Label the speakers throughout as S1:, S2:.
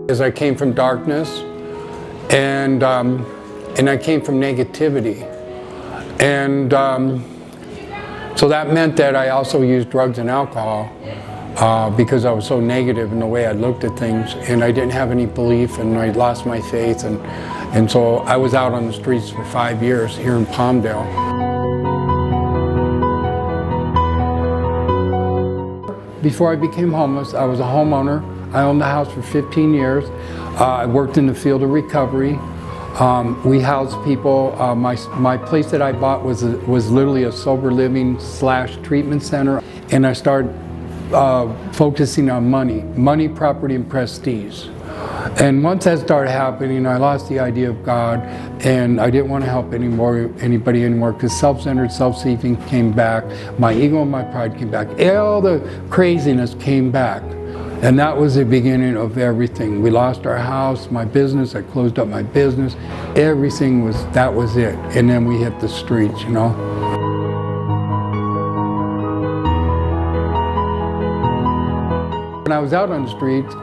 S1: As I came from darkness, and I came from negativity, and so that meant that I also used drugs and alcohol because I was so negative in the way I looked at things, and I didn't have any belief, and I lost my faith, and so I was out on the streets for 5 years here in Palmdale. Before I became homeless, I was a homeowner. I owned the house for 15 years. I worked in the field of recovery. We housed people. My place that I bought was literally a sober living / treatment center, and I started focusing on money, property, and prestige. And once that started happening, I lost the idea of God, and I didn't want to help anybody anymore, because self-centered, self-seeking came back. My ego and my pride came back. All the craziness came back. And that was the beginning of everything. We lost our house, my business, I closed up my business. Everything that was it. And then we hit the streets, you know. When I was out on the streets,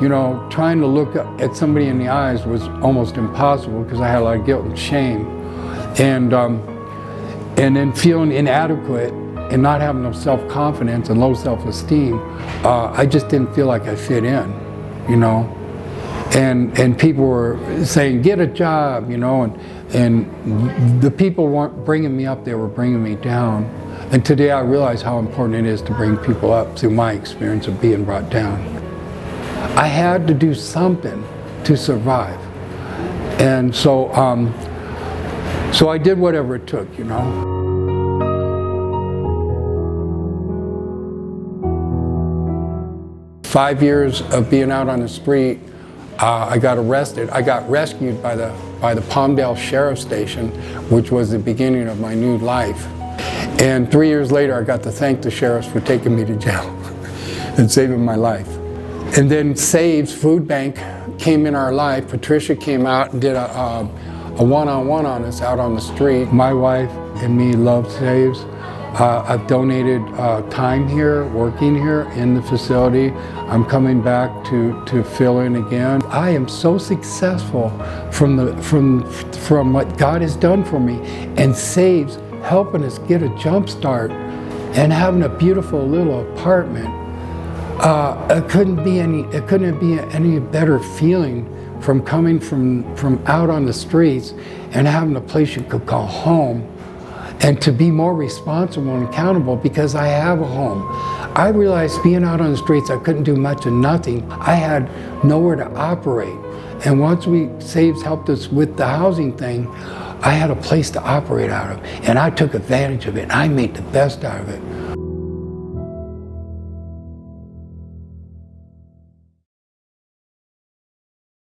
S1: you know, trying to look at somebody in the eyes was almost impossible because I had a lot of guilt and shame. And then feeling inadequate and not having no self-confidence and low self-esteem, I just didn't feel like I fit in, you know. And people were saying, get a job, you know, and the people weren't bringing me up, they were bringing me down. And today I realize how important it is to bring people up through my experience of being brought down. I had to do something to survive. And so I did whatever it took, you know. 5 years of being out on the street, I got arrested. I got rescued by the Palmdale Sheriff Station, which was the beginning of my new life. And 3 years later, I got to thank the sheriffs for taking me to jail and saving my life. And then Saves Food Bank came in our life. Patricia came out and did a one-on-one on us out on the street. My wife and me love Saves. I've donated time here, working here in the facility. I'm coming back to fill in again. I am so successful from what God has done for me, and Saves helping us get a jump start and having a beautiful little apartment. It couldn't be any better feeling from coming from out on the streets and having a place you could call home, and to be more responsible and accountable because I have a home. I realized being out on the streets, I couldn't do much of nothing. I had nowhere to operate. And once Saves helped us with the housing thing, I had a place to operate out of. And I took advantage of it, and I made the best out of it.